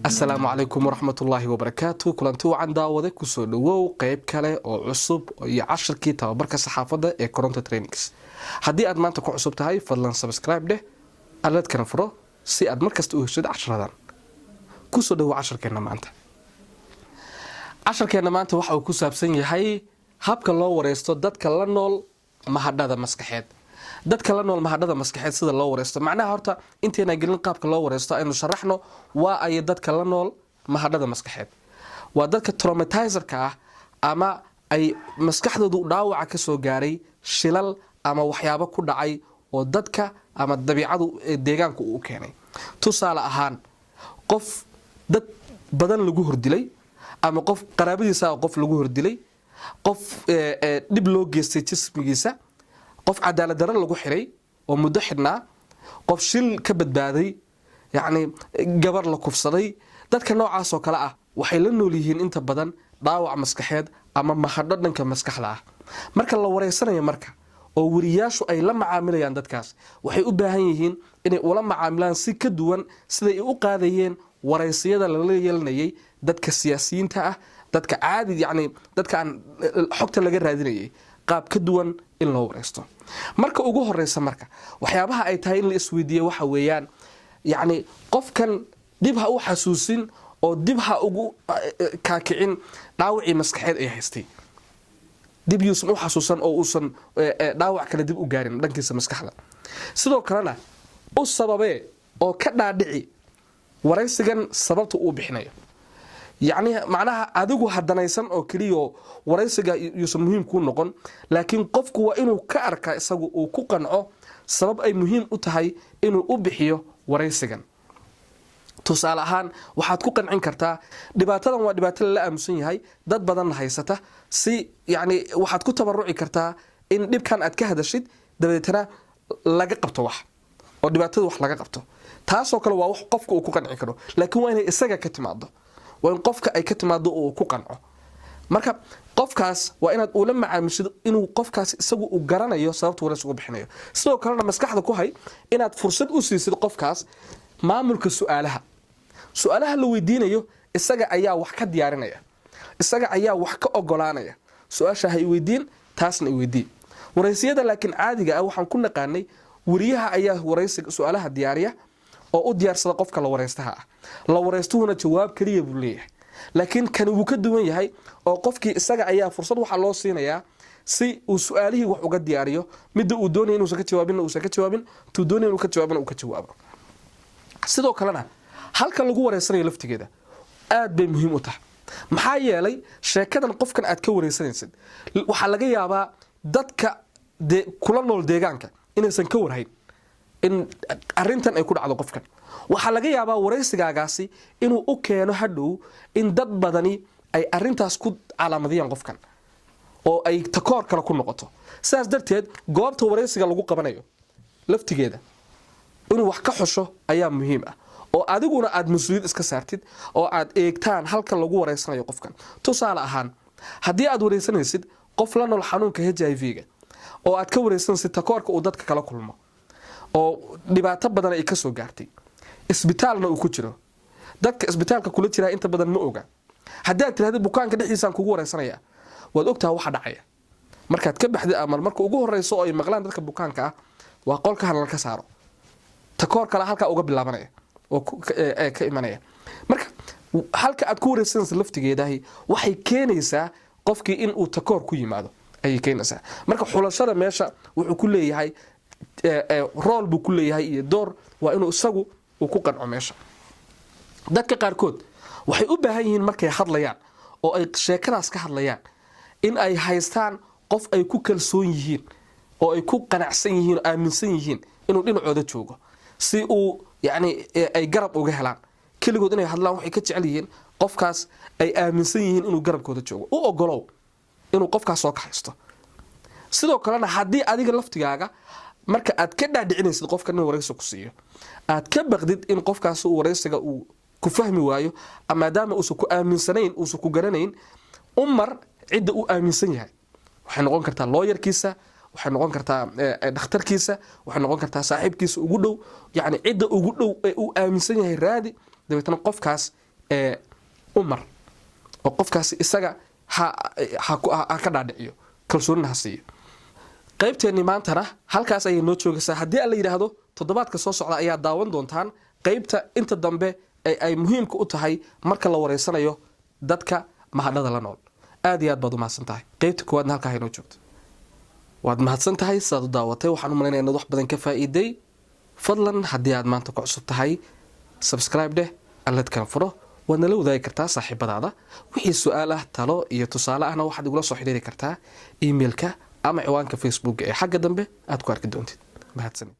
السلام عليكم ورحمة الله وبركاته كلانتو عن داوده كسو دhowow qayb kale oo cusub iyo casharkii tababarka saxaafadda ee Koronto Trainings haddii aad maanta ku cusub tahay fadlan subscribe dheh aladkana furo si aad markasta u heshid casharadan kusoo dhowow casharkeena maanta waxa uu ku saabsan yahay habka loo wareysto dadka la nool mahadhada maskaxeed sida loo wareysto macnaha horta inteena gelin qaabka loo wareysto aynu sharaxno waa ay dadka la nool mahadhada maskaxeed waa dadka traumatizerka ah ama ay maskaxdoodu dhaawac ka soo gaaray shilal ama waxyaabo ku dhacay oo dadka ama dabiicadu deegaanka uu keenay tusaale ahaan qof dad badan lagu hordilay ama qof qaraabadiisa qof lagu hordilay qof dib loo geystay jismigiisa qof cadaalad darro lagu xiray oo muddo xidhnaa qof shil ka badbaaday yani gabar la kufsaday dadka noocaas oo kale ah waxay la nool yihiin inta badan dhaawac maskaxeed ama mahadho dhanka maskaxda ah marka la wareysanayo marka oo wariyaashu ay la macaamilayaan dadkaas waxay u baahan yihiin inay ula macaamilaan si ka duwan siday u qaadayeen wareysiyada la yeelanayay dadka siyaasiyiinta ah dadka caadi yani dadka aan xogta laga raadinayay qaab ka duwan in loo wareysto marka ugu horeysa marka waxyaabaha ay tahay in la isweydiiyo waxa weeyaan yani qofkan dib ha u xasuusin oo dib ha ugu kaakicin dhaawacii maskaxeed ay haystay dib yuusan u xasuusan oo uusan dhaawac kale dib u gaarin dhankiisa maskaxda sidoo kalena u sababee oo ka dhaadhici wareysigan sababta uu bixinayo يعني معناها adigu hadanaysan oo kaliyo wareysiga yuusan muhiim ku noqon laakiin qofku waa inuu ka arka isagu uu ku qanco sabab ay muhiim u tahay inuu u bixiyo wareysigan tusaale ahaan waxaad ku qancin kartaa dhibaatadan waa dhibaato la aamusan yahay dad badan haysata si yani waxaad ku tabaruci kartaa in dhibkan aad ka hadashid dabeetana laga qabto wax oo dhibaatada wax laga qabto taasoo kale waa wax qofku uu ku qanci karo laakiin waa inay isaga ka timaado وإن قفك أي كتمادو أو كقنعه مركب قفكاس وإن أولا معامشد إنه قفكاس سجوا وجرنا يا صارت ولا سجوا بحناية سو كلنا مسكح ذا كوهاي إن فرصة أسيس قفكاس ما ملك سؤالها اللي يدينا يو السجع أيها وحكة ديارنا يا السجع أيها وحكة أقولنا يا سؤال شهي ويدين تاسن ويدين ورئيسية لكن عادي أو حنكون قاني وريها أيها ورئيس سؤالها ديارية oo u diyaarsada qofka la wareystaha la wareystuhuna jawaab kaliya buu leeyahay laakiin kan uu ka duwan yahay oo qofkii isaga ayaa fursad waxa loo siinayaa si uu su'aalihii wax uga diyaariyo midda uu doonay inuu ka jawaabin tuu doonay inuu ka jawaabin uu ka jawaabo sidoo kalena halka lagu wareysanayo laftigeeda aad bay muhiim u tahay maxaa yeelay sheekadan qofkan aad ka wareysanaysid waxa laga yaabaa dadka kula nool deegaanka inaysan ka warhayn in arintan ay ku dhacdo qofkan waxa laga yaabaa wareysigaagaasi inuu u keeno hadhow in dad badani ay arintaas ku calaamadiyaan qofkan oo ay takoor kale ku noqoto sidaas darteed goobta wareysiga lagu qabanayo laftigeeda inuu wax ka xusho ayaa muhiim ah oo adiguna aad mas'uuliyad iska saartid oo aad eegtaan halka lagu wareysanayo qofkan tusaale ahaan haddii aad wareysanaysid qof la nool xanuunka HIV-ga oo aad ka wareysanaysid takoorka uu dadka kala kulmo oo dhibaato badan ay ka soo gaartay isbitaalna uu ku jiro dadka isbitaalka kula jira inta badan ma oga haddii aad tiraahdo bukaanka dhexdiisa kugu wareysanaya waad ogtahay waxa dhacaya markaad ka baxday ama marka ugu horeyso oo ay maqlaan dadka bukaanka ah waa qolka halal ka saaro takoor kale halka uga bilaabanaya oo ka imanaya marka halka aad ku wareysanayso laftigeedahay waxay keenaysaa qofkii in uu takoor ku yimaado ay keenaysaa marka xulashada meesha wuxuu ku leeyahay rol buu ku leeyahay iyo door waa inuu isagu uu ku qanco meesha dadka qaarkood waxay u baahan yihiin markay hadlayaan oo ay sheekadaas ka hadlayaan in ay haystaan qof ay ku kalsoon yihiin oo ay ku qanacsan yihiin oo aaminsan yihiin inuu dhinacooda joogo si uu yani ay garab uga helaan kaligood inay hadlaan waxay ka jecel yihiin qofkaas ay aaminsan yihiin inuu garabkooda joogo u ogolow inuu qofkaas soo kaxaysto sidoo kalena haddii adiga laftigaaga marka aad ka dhaadhicinaysid qofka inuu wareysi ku siiyo aad ka baqdid in qofkaas uu wareysiga uu ku fahmi waayo maadaama uu ku aaminsanayn uu ku garanayn umar cid uu aaminsan yahay waxay noqon kartaa lawyer-kiisa waxay noqon kartaa dhakhtarkiisa waxay noqon kartaa saaxiibkiisa ugu dhow yani cid ugu dhow ee uu aaminsan yahay raadi dabeetana qofkaas umar oo qofkaasi isaga ha ka dhaadhiciyo kalsoonina ha siiyo qaybteeni maantana halkaas ayay noo joogaysaa haddii aan la yiraahdo toddobaadka soo socda ayaa daawan doontaan qaybta inta dambe ay muhiimka u tahay marka la wareysanayo dadka mahadhada la nool aad iyo aad baad u mahadsantahay qaybta koowaadna halkaa hay noo joogto waad mahadsantahay sidaad u daawatay waxaan u malaynayaa inaad wax badan ka faa'iiday fadlan haddii aad maanta ku cusub tahay subscribe dheh alladkan furo waad nala wadaagi kartaa saaxiibadaada wixii su'aal ah talo iyo tusaale ahna waxaad igula soo xiriiri kartaa emailka ama ciwaanka Facebook ee xagga dambe aad ku arki doontid mahadsanid